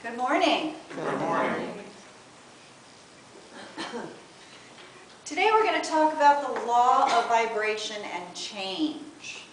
Good morning. Good morning. Today we're going to talk about the law of vibration and change.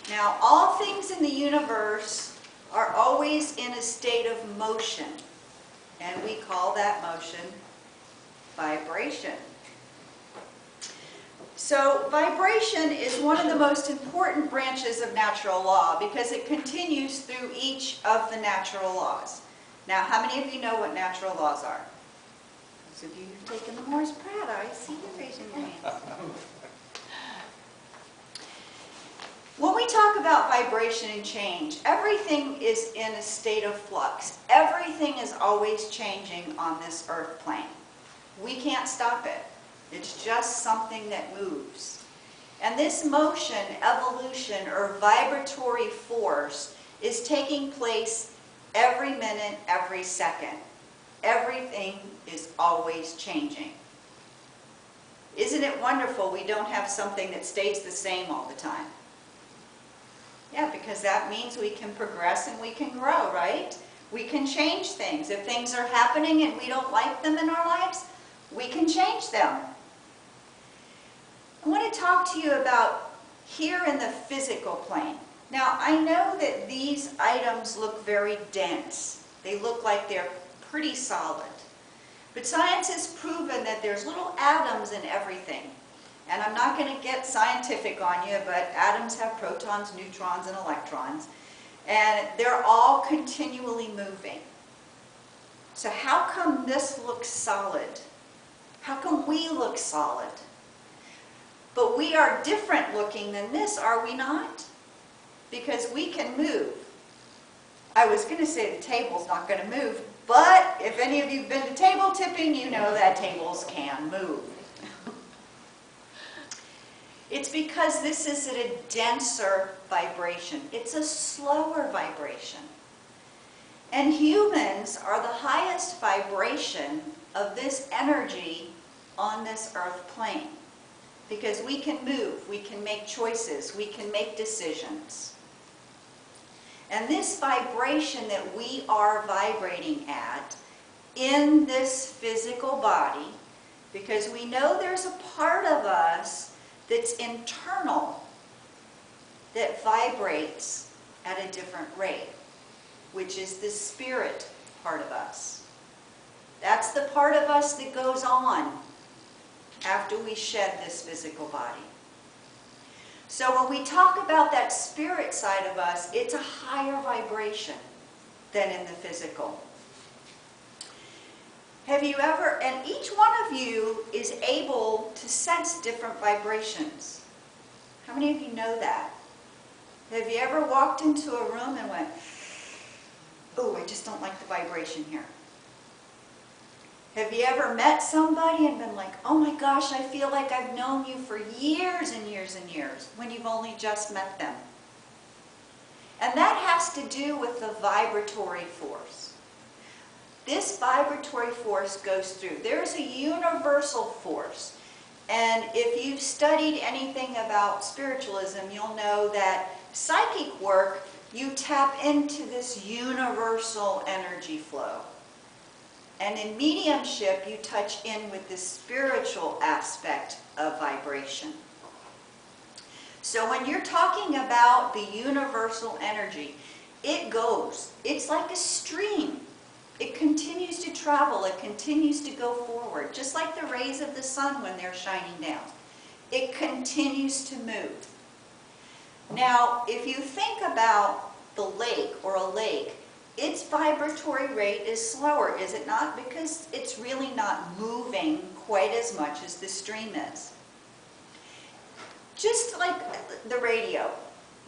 Now, all things in the universe are always in a state of motion, and we call that motion vibration. So, vibration is one of the most important branches of natural law because it continues through each of the natural laws. Now, how many of you know what natural laws are? Those of you who've taken the Morse Pratt, I see you raising your hands. When we talk about vibration and change, everything is in a state of flux. Everything is always changing on this earth plane. We can't stop it. It's just something that moves. And this motion, evolution, or vibratory force is taking place every minute, every second. Everything is always changing. Isn't it wonderful we don't have something that stays the same all the time? Yeah, because that means we can progress and we can grow, right? We can change things. If things are happening and we don't like them in our lives, we can change them. I want to talk to you about here in the physical plane. Now, I know that these items look very dense. They look like they're pretty solid. But science has proven that there's little atoms in everything. And I'm not going to get scientific on you, but atoms have protons, neutrons, and electrons. And they're all continually moving. So how come this looks solid? How come we look solid? But we are different looking than this, are we not? Because we can move. I was going to say the table's not going to move, but if any of you have been to table tipping, you know that tables can move. It's because this is at a denser vibration. It's a slower vibration. And humans are the highest vibration of this energy on this earth plane. Because we can move, we can make choices, we can make decisions. And this vibration that we are vibrating at in this physical body, because we know there's a part of us that's internal that vibrates at a different rate, which is the spirit part of us. That's the part of us that goes on after we shed this physical body. So when we talk about that spirit side of us, it's a higher vibration than in the physical. Have you ever, and each one of you is able to sense different vibrations. How many of you know that? Have you ever walked into a room and went, oh, I just don't like the vibration here? Have you ever met somebody and been like, oh my gosh, I feel like I've known you for years and years and years, when you've only just met them? And that has to do with the vibratory force. This vibratory force goes through. There's a universal force. And if you've studied anything about spiritualism, you'll know that psychic work, you tap into this universal energy flow. And in mediumship, you touch in with the spiritual aspect of vibration. So when you're talking about the universal energy, it goes. It's like a stream. It continues to travel. It continues to go forward, just like the rays of the sun when they're shining down. It continues to move. Now, if you think about the lake or a lake, its vibratory rate is slower, is it not? Because it's really not moving quite as much as the stream is. Just like the radio.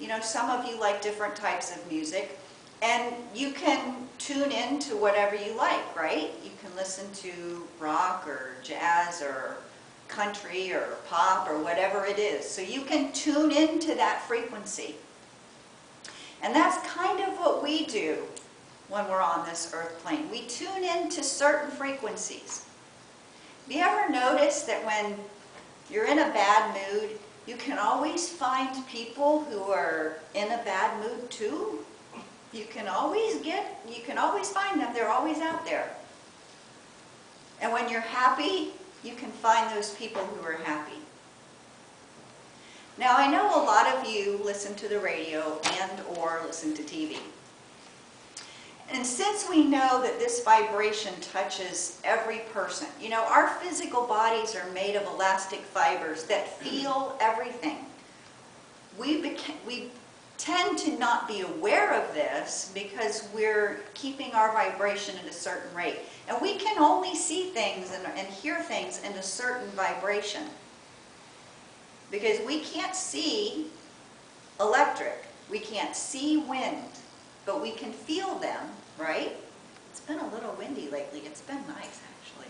You know, some of you like different types of music, and you can tune in to whatever you like, right? You can listen to rock or jazz or country or pop or whatever it is. So you can tune into that frequency. And that's kind of what we do when we're on this earth plane. We tune into certain frequencies. Have you ever noticed that when you're in a bad mood, you can always find people who are in a bad mood too? You can always find them. They're always out there. And when you're happy, you can find those people who are happy. Now, I know a lot of you listen to the radio and or listen to TV. And since we know that this vibration touches every person, you know, our physical bodies are made of elastic fibers that feel everything. We tend to not be aware of this because we're keeping our vibration at a certain rate. And we can only see things and hear things in a certain vibration. Because we can't see electric, we can't see wind, but we can feel them, right? It's been a little windy lately. It's been nice, actually.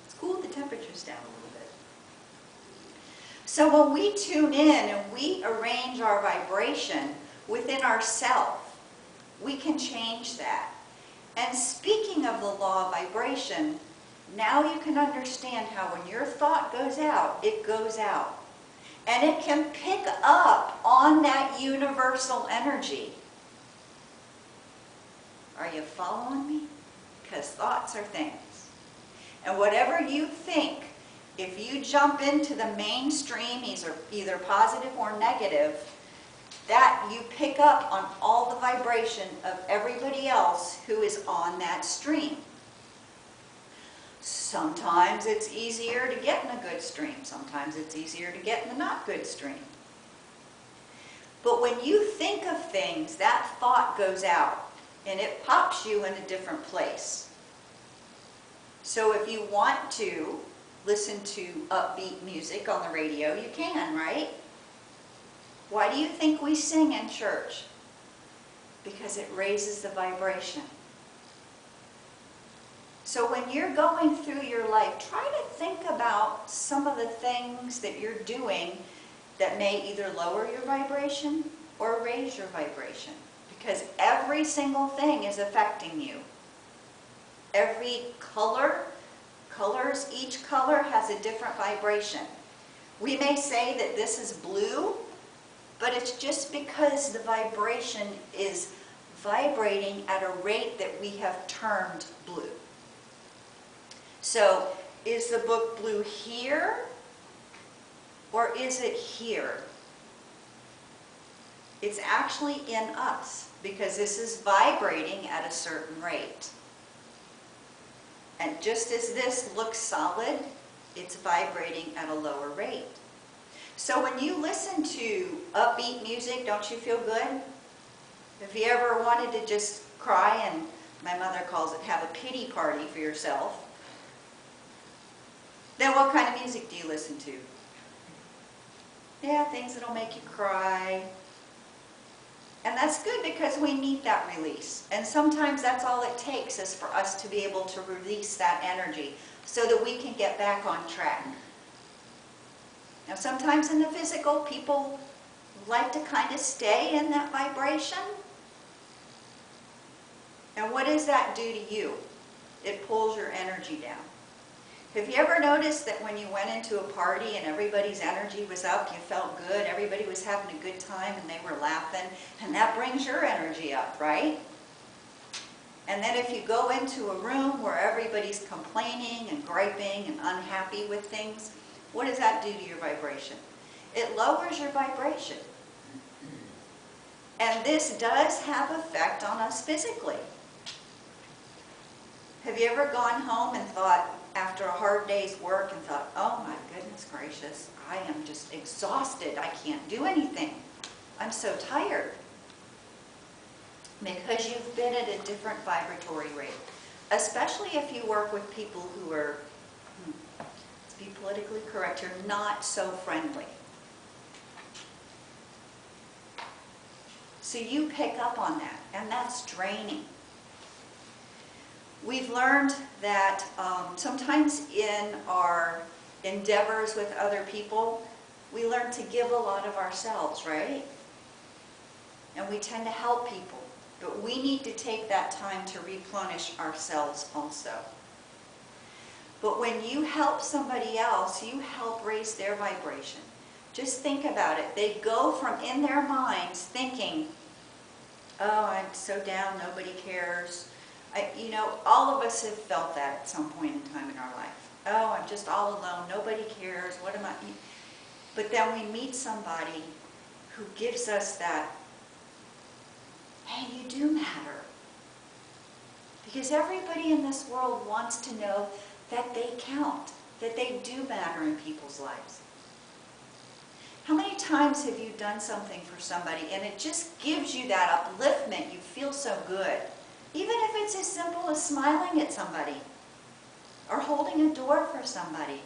It's cooled the temperatures down a little bit. So when we tune in and we arrange our vibration within ourselves, we can change that. And speaking of the law of vibration, now you can understand how when your thought goes out, it goes out. And it can pick up on that universal energy. Are you following me? Because thoughts are things. And whatever you think, if you jump into the mainstream, either positive or negative, that you pick up on all the vibration of everybody else who is on that stream. Sometimes it's easier to get in a good stream. Sometimes it's easier to get in the not good stream. But when you think of things, that thought goes out and it pops you in a different place. So if you want to listen to upbeat music on the radio, you can, right? Why do you think we sing in church? Because it raises the vibration. So when you're going through your life, try to think about some of the things that you're doing that may either lower your vibration or raise your vibration. Because every single thing is affecting you. Every each color has a different vibration. We may say that this is blue, but it's just because the vibration is vibrating at a rate that we have termed blue. So, is the book blue here, or is it here? It's actually in us, because this is vibrating at a certain rate. And just as this looks solid, it's vibrating at a lower rate. So when you listen to upbeat music, don't you feel good? If you ever wanted to just cry, and my mother calls it have a pity party for yourself, then what kind of music do you listen to? Yeah, things that'll make you cry. And that's good because we need that release. And sometimes that's all it takes is for us to be able to release that energy so that we can get back on track. Now sometimes in the physical, people like to kind of stay in that vibration. And what does that do to you? It pulls your energy down. Have you ever noticed that when you went into a party and everybody's energy was up, you felt good, everybody was having a good time and they were laughing, and that brings your energy up, right? And then if you go into a room where everybody's complaining and griping and unhappy with things, what does that do to your vibration? It lowers your vibration. And this does have effect on us physically. Have you ever gone home and thought, after a hard day's work, and thought, oh my goodness gracious, I am just exhausted. I can't do anything. I'm so tired. Because you've been at a different vibratory rate. Especially if you work with people who are, to be politically correct, you're not so friendly. So you pick up on that, and that's draining. We've learned that sometimes in our endeavors with other people, we learn to give a lot of ourselves, right? And we tend to help people. But we need to take that time to replenish ourselves also. But when you help somebody else, you help raise their vibration. Just think about it. They go from in their minds thinking, Oh, I'm so down, nobody cares. You know, all of us have felt that at some point in time in our life. Oh, I'm just all alone, nobody cares, what am I? But then we meet somebody who gives us that, hey, you do matter. Because everybody in this world wants to know that they count, that they do matter in people's lives. How many times have you done something for somebody and it just gives you that upliftment, you feel so good? Even if it's as simple as smiling at somebody or holding a door for somebody.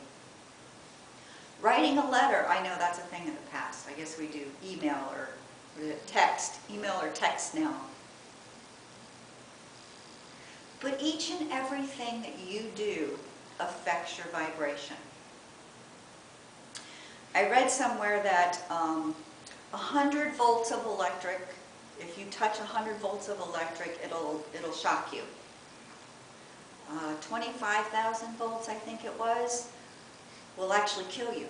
Writing a letter, I know that's a thing in the past. I guess we do email or text, email or text now. But each and everything that you do affects your vibration. I read somewhere that 100 volts of electric, if you touch 100 volts of electric, it'll shock you. 25,000 volts, I think it was, will actually kill you.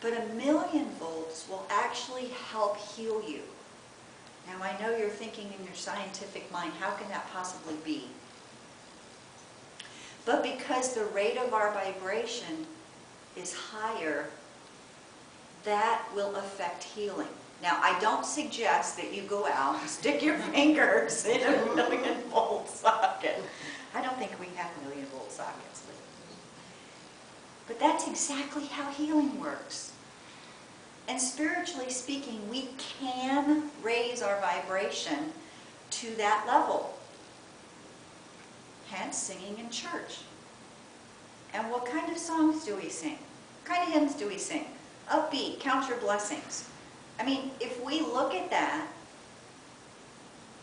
But 1,000,000 volts will actually help heal you. Now I know you're thinking in your scientific mind, how can that possibly be? But because the rate of our vibration is higher, that will affect healing. Now, I don't suggest that you go out and stick your fingers in a 1,000,000 volt socket. I don't think we have 1,000,000 volt sockets. But that's exactly how healing works. And spiritually speaking, we can raise our vibration to that level. Hence, singing in church. And what kind of songs do we sing? What kind of hymns do we sing? Upbeat, count your blessings. I mean, if we look at that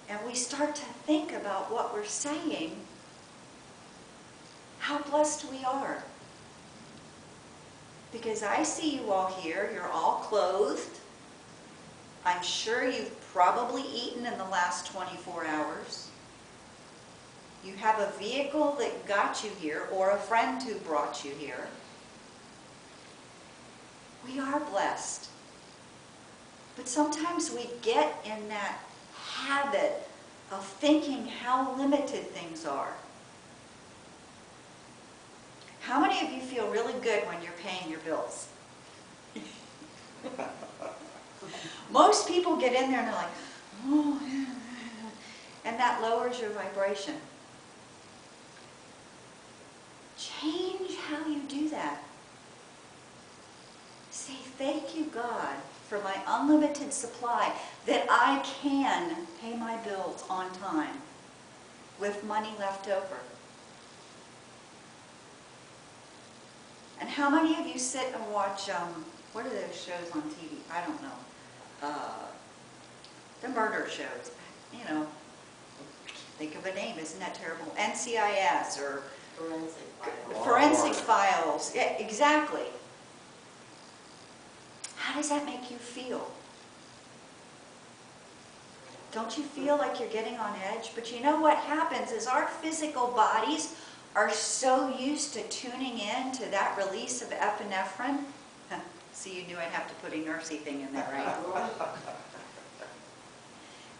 and we start to think about what we're saying, how blessed we are. Because I see you all here, you're all clothed. I'm sure you've probably eaten in the last 24 hours. You have a vehicle that got you here, or a friend who brought you here. We are blessed. But sometimes we get in that habit of thinking how limited things are. How many of you feel really good when you're paying your bills? Most people get in there and they're like, oh, and that lowers your vibration. Change how you do that. Say, thank you, God, for my unlimited supply, that I can pay my bills on time with money left over. And how many of you sit and watch, what are those shows on TV? I don't know. The murder shows. You know, think of a name, isn't that terrible? NCIS or Forensic Files. Yeah, exactly. How does that make you feel? Don't you feel like you're getting on edge? But you know what happens is our physical bodies are so used to tuning in to that release of epinephrine. See, you knew I'd have to put a nursey thing in there, right?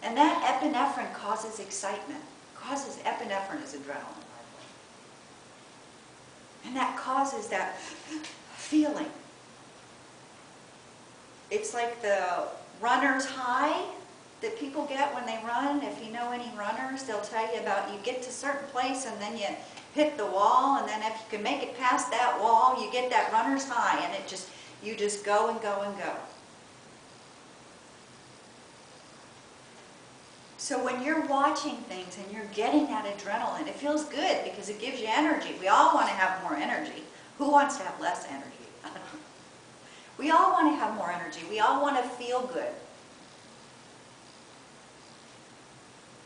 And that epinephrine causes excitement. Causes epinephrine is adrenaline. And that causes that feeling. It's like the runner's high that people get when they run. If you know any runners, they'll tell you about you get to a certain place and then you hit the wall, and then if you can make it past that wall, you get that runner's high, and you just go and go and go. So when you're watching things and you're getting that adrenaline, it feels good because it gives you energy. We all want to have more energy. Who wants to have less energy? We all want to have more energy. We all want to feel good.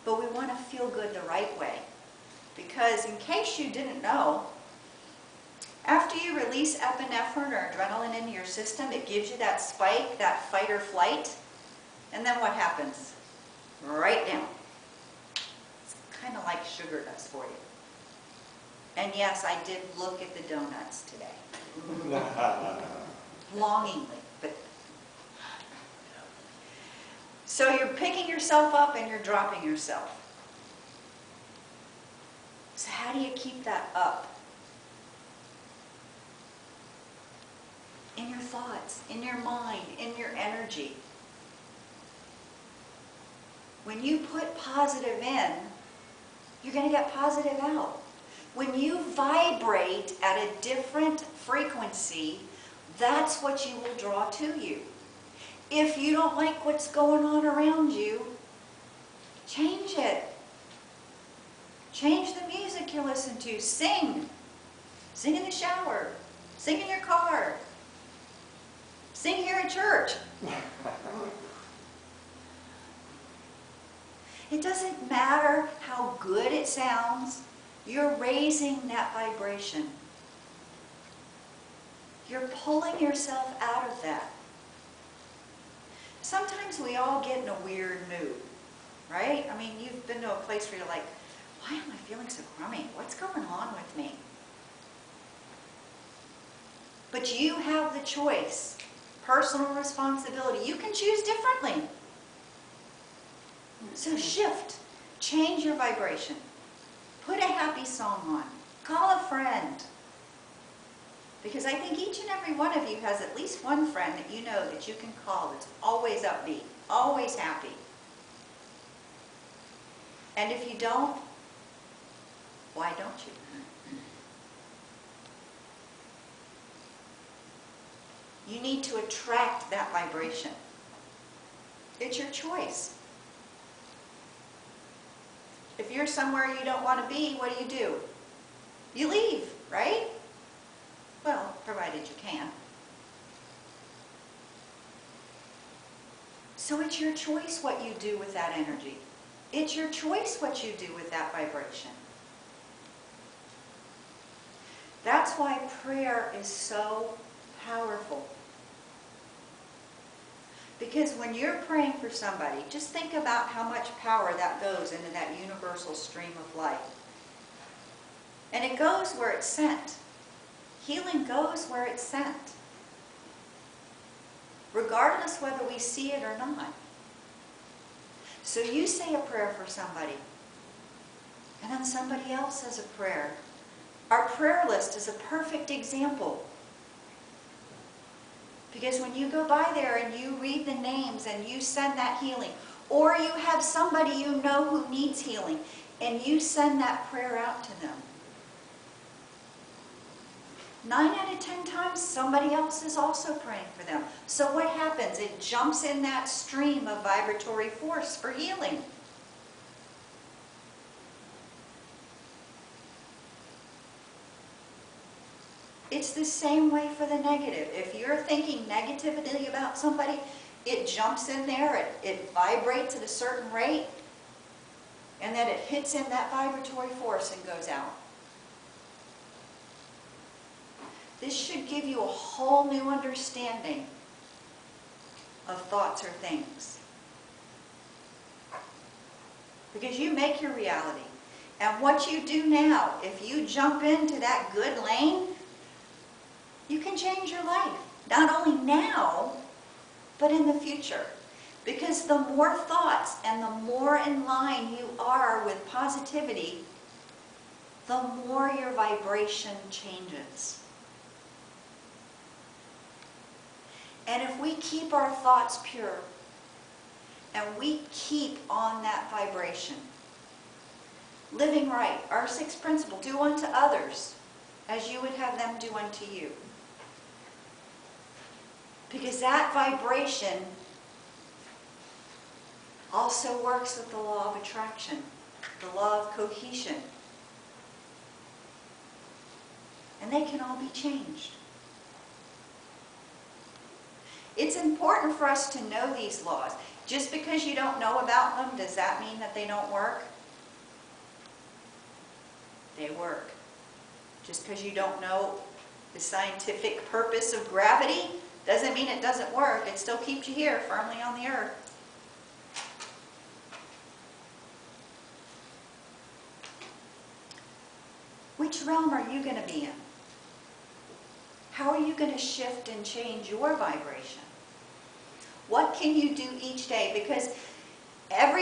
But we want to feel good the right way. Because in case you didn't know, after you release epinephrine or adrenaline into your system, it gives you that spike, that fight or flight. And then what happens? Right down. It's kind of like sugar does for you. And yes, I did look at the donuts today. Longingly. But So you're picking yourself up and you're dropping yourself. So how do you keep that up? In your thoughts, in your mind, in your energy. When you put positive in, you're going to get positive out. When you vibrate at a different frequency, that's what you will draw to you. If you don't like what's going on around you, change it. Change the music you listen to. Sing. Sing in the shower. Sing in your car. Sing here at church. It doesn't matter how good it sounds. You're raising that vibration. You're pulling yourself out of that. Sometimes we all get in a weird mood, right? I mean, you've been to a place where you're like, why am I feeling so crummy? What's going on with me? But you have the choice. Personal responsibility. You can choose differently. So shift. Change your vibration. Put a happy song on. Call a friend. Because I think each and every one of you has at least one friend that you know that you can call that's always upbeat, always happy. And if you don't, why don't you? You need to attract that vibration. It's your choice. If you're somewhere you don't want to be, what do? You leave, right? Well, provided you can. So it's your choice what you do with that energy. It's your choice what you do with that vibration. That's why prayer is so powerful. Because when you're praying for somebody, just think about how much power that goes into that universal stream of light. And it goes where it's sent. Healing goes where it's sent. Regardless whether we see it or not. So you say a prayer for somebody. And then somebody else says a prayer. Our prayer list is a perfect example. Because when you go by there and you read the names and you send that healing, or you have somebody you know who needs healing, and you send that prayer out to them, 9 out of 10 times somebody else is also praying for them. So what happens? It jumps in that stream of vibratory force for healing. It's the same way for the negative. If you're thinking negatively about somebody, it jumps in there, it vibrates at a certain rate, and then it hits in that vibratory force and goes out. This should give you a whole new understanding of thoughts or things. Because you make your reality. And what you do now, if you jump into that good lane, you can change your life. Not only now, but in the future. Because the more thoughts and the more in line you are with positivity, the more your vibration changes. And if we keep our thoughts pure, and we keep on that vibration, living right, our sixth principle, do unto others as you would have them do unto you. Because that vibration also works with the law of attraction, the law of cohesion. And they can all be changed. It's important for us to know these laws. Just because you don't know about them, does that mean that they don't work? They work. Just because you don't know the scientific purpose of gravity, doesn't mean it doesn't work. It still keeps you here, firmly on the earth. Which realm are you going to be in? How are you going to shift and change your vibration? What can you do each day? Because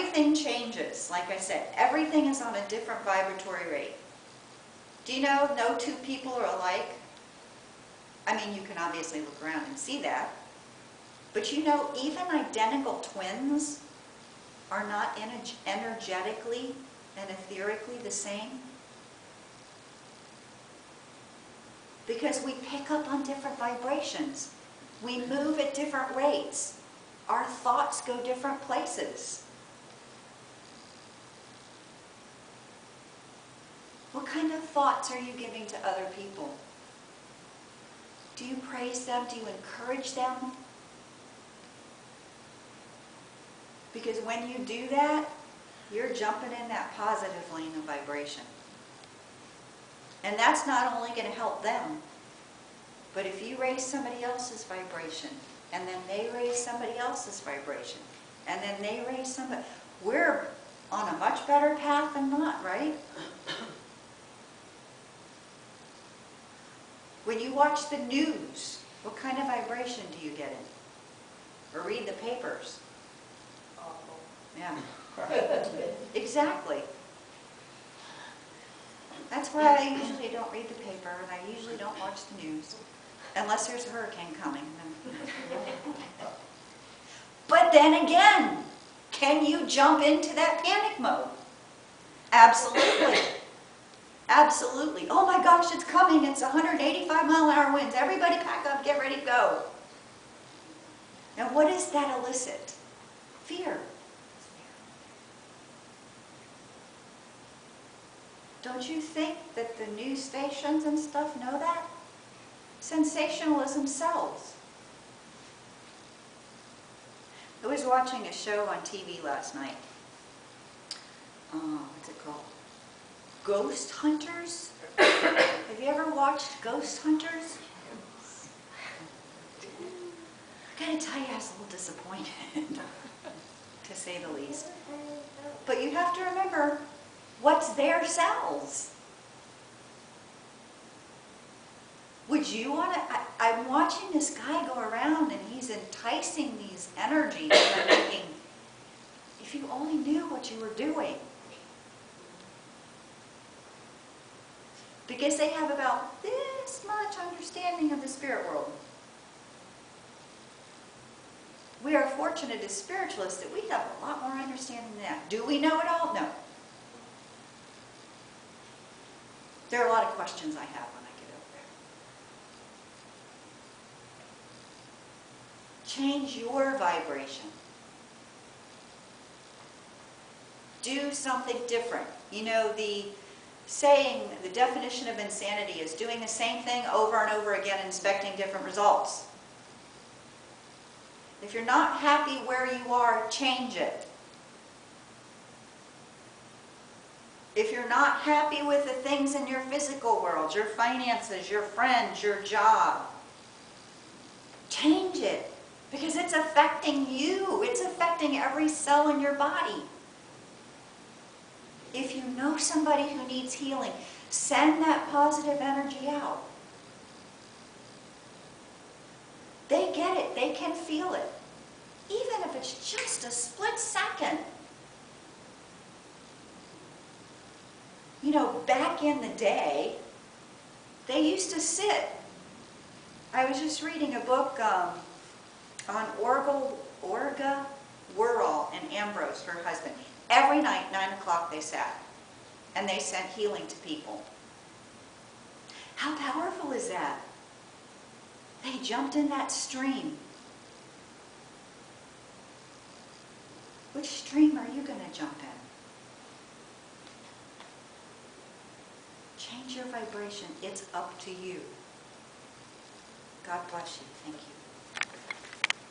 everything changes. Like I said, everything is on a different vibratory rate. Do you know no two people are alike? I mean, you can obviously look around and see that. But you know, even identical twins are not energetically and etherically the same. Because we pick up on different vibrations. We move at different rates. Our thoughts go different places. What kind of thoughts are you giving to other people? Do you praise them? Do you encourage them? Because when you do that, you're jumping in that positive lane of vibration. And that's not only going to help them, but if you raise somebody else's vibration, and then they raise somebody else's vibration, and then they raise somebody, we're on a much better path than not, right? When you watch the news, what kind of vibration do you get in? Or read the papers? Awful. Yeah. Exactly. That's why I usually don't read the paper, and I usually don't watch the news, unless there's a hurricane coming. But then again, can you jump into that panic mode? Absolutely. Absolutely. Oh my gosh, it's coming. It's 185-mile-an-hour winds. Everybody pack up, get ready to go. And what does that elicit? Fear. Don't you think that the news stations and stuff know that? Sensationalism sells. I was watching a show on TV last night. What's it called? Ghost Hunters? Have you ever watched Ghost Hunters? I gotta tell you, I was a little disappointed, to say the least. But you have to remember, what's there sells. Would you want to, I'm watching this guy go around and he's enticing these energies and I'm thinking, if you only knew what you were doing. Because they have about this much understanding of the spirit world. We are fortunate as spiritualists that we have a lot more understanding than that. Do we know it all? No. There are a lot of questions I have when I get over there. Change your vibration. Do something different. You know, the saying, the definition of insanity is doing the same thing over and over again, expecting different results. If you're not happy where you are, change it. If you're not happy with the things in your physical world, your finances, your friends, your job, change it. Because it's affecting you. It's affecting every cell in your body. If you know somebody who needs healing, send that positive energy out. They get it. They can feel it. Even if it's just a split second. You know, back in the day, they used to sit. I was just reading a book on Olga Wuerl and Ambrose, her husband. Every night, 9 o'clock, they sat. And they sent healing to people. How powerful is that? They jumped in that stream. Which stream are you going to jump in? Change your vibration. It's up to you. God bless you. Thank you.